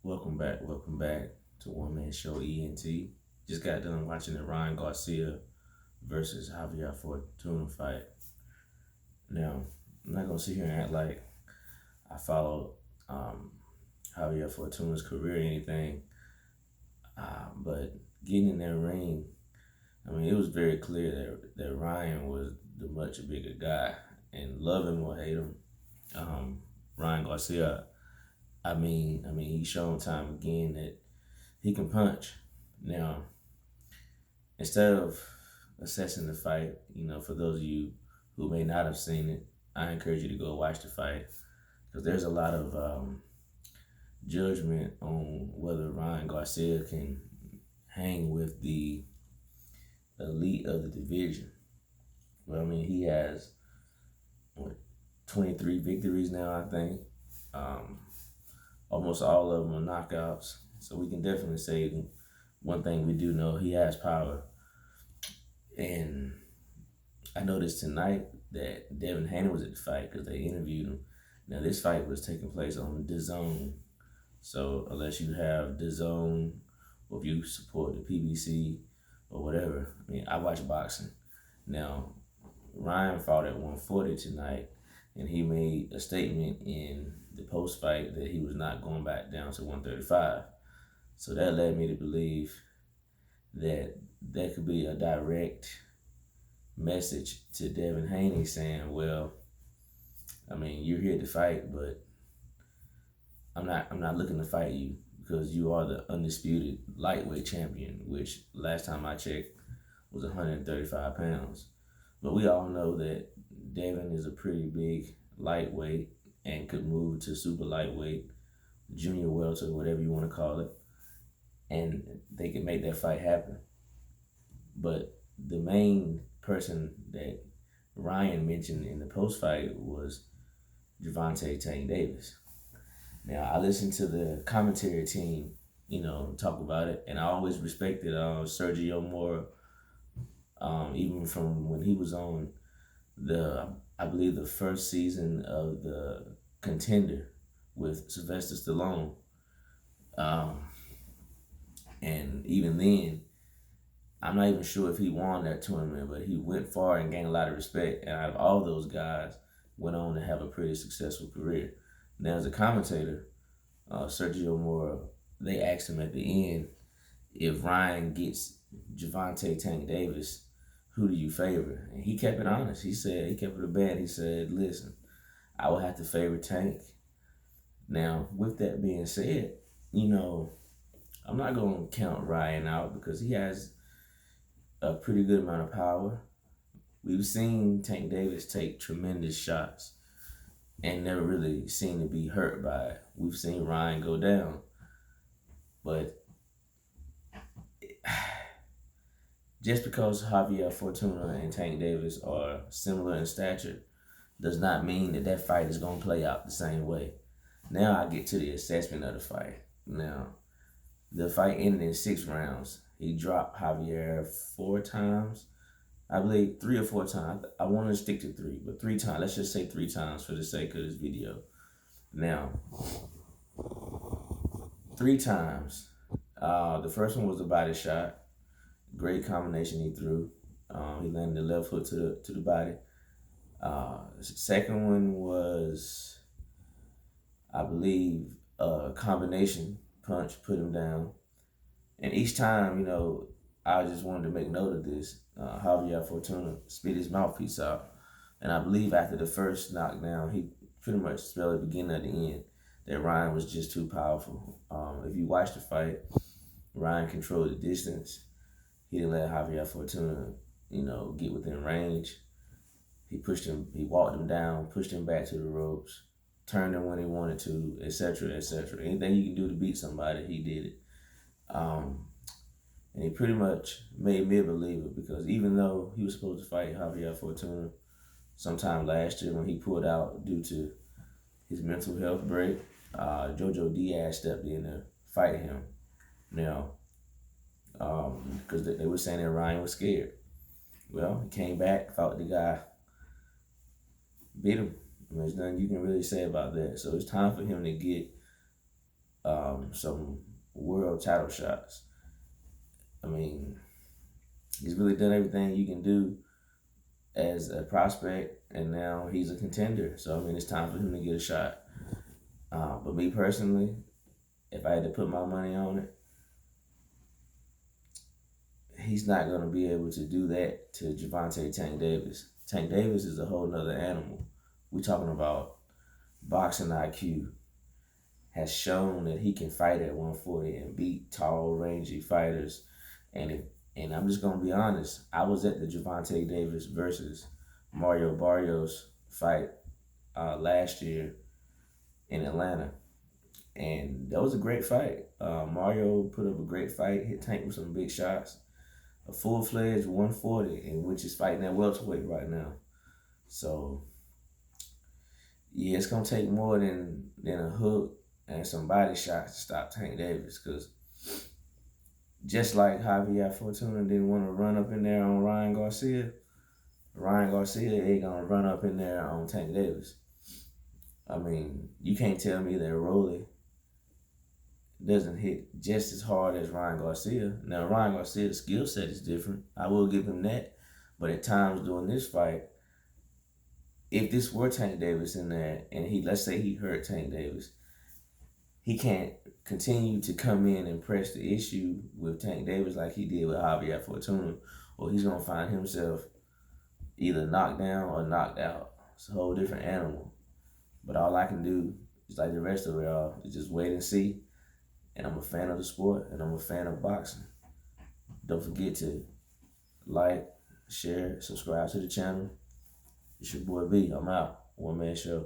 Welcome back to One Man Show ENT. Just got done watching the Ryan Garcia versus Javier Fortuna fight. Now, I'm not gonna sit here and act like I follow um, Javier Fortuna's career or anything, but getting in that ring, I mean, it was very clear that Ryan was the much bigger guy, and love him or hate him, Ryan Garcia. I mean, he's shown time again that he can punch. Now, instead of assessing the fight, for those of you who may not have seen it, I encourage you to go watch the fight because there's a lot of judgment on whether Ryan Garcia can hang with the elite of the division. Well, I mean, he has what 23 victories now, I think. Um, Almost all of them are knockouts. So we can definitely say one thing we do know, he has power. And I noticed tonight that Devin Haney was at the fight because they interviewed him. Now, this fight was taking place on DAZN. So unless you have DAZN or if you support the PBC or whatever, I mean, I watch boxing. Now, Ryan fought at 140 tonight, and he made a statement in the post fight that he was not going back down to 135. So that led me to believe that there could be a direct message to Devin Haney saying, well, I mean, you're here to fight, but I'm not looking to fight you because you are the undisputed lightweight champion, which last time I checked was 135 pounds. But we all know that Devin is a pretty big lightweight and could move to super lightweight, junior welter, whatever you want to call it, and they could make that fight happen. But the main person that Ryan mentioned in the post fight was Gervonta Tank Davis. Now, I listened to the commentary team, talk about it, and I always respected Sergio Mora, even from when he was on I believe the first season of The Contender with Sylvester Stallone. And even then, I'm not even sure if he won that tournament, but he went far and gained a lot of respect. And out of all those guys, went on to have a pretty successful career. Now, as a commentator, Sergio Mora, they asked him at the end, if Ryan gets Gervonta Tank Davis, who do you favor? And he kept it honest. He kept it a band. He said, listen, I will have to favor Tank. Now, with that being said, I'm not going to count Ryan out because he has a pretty good amount of power. We've seen Tank Davis take tremendous shots and never really seem to be hurt by it. We've seen Ryan go down. But just because Javier Fortuna and Tank Davis are similar in stature does not mean that fight is going to play out the same way. Now I get to the assessment of the fight. Now, the fight ended in 6 rounds. He dropped Javier 4 times. I believe 3 or 4 times. I want to stick to 3, but 3 times. Let's just say 3 times for the sake of this video. Now, 3 times. The first one was a body shot. Great combination he threw. He landed the left hook to the body. Second one was, I believe, a combination punch, put him down. And each time, I just wanted to make note of this. Javier Fortuna spit his mouthpiece out. And I believe after the first knockdown, he pretty much spelled the beginning of the end that Ryan was just too powerful. If you watch the fight, Ryan controlled the distance. He didn't let Javier Fortuna, get within range. He pushed him, he walked him down, pushed him back to the ropes, turned him when he wanted to, etc., etc. Anything you can do to beat somebody, he did it. And he pretty much made me a believer because even though he was supposed to fight Javier Fortuna sometime last year when he pulled out due to his mental health break, Jojo Diaz stepped in to fight him. Now, because they were saying that Ryan was scared. Well, he came back, fought the guy, beat him. There's nothing you can really say about that. So it's time for him to get some world title shots. I mean, he's really done everything you can do as a prospect, and now he's a contender. So I mean, it's time for him to get a shot. But me personally, if I had to put my money on it, he's not going to be able to do that to Gervonta Tank Davis. Tank Davis is a whole nother animal. We're talking about boxing IQ. Has shown that he can fight at 140 and beat tall, rangy fighters. And I'm just gonna be honest. I was at the Gervonta Davis versus Mario Barrios fight last year in Atlanta, and that was a great fight. Mario put up a great fight, hit Tank with some big shots. A full-fledged 140, and which is fighting at welterweight right now. So yeah, it's gonna take more than a hook and some body shots to stop Tank Davis, because just like Javier Fortuna didn't want to run up in there on Ryan Garcia ain't gonna run up in there on Tank Davis. I mean, you can't tell me that Rolly doesn't hit just as hard as Ryan Garcia. Now, Ryan Garcia's skill set is different. I will give him that. But at times during this fight, if this were Tank Davis in there and let's say he hurt Tank Davis, he can't continue to come in and press the issue with Tank Davis like he did with Javier Fortuna, or he's going to find himself either knocked down or knocked out. It's a whole different animal. But all I can do is, like the rest of y'all, is just wait and see. And I'm a fan of the sport, and I'm a fan of boxing. Don't forget to like, share, subscribe to the channel. It's your boy B. I'm out. One man show.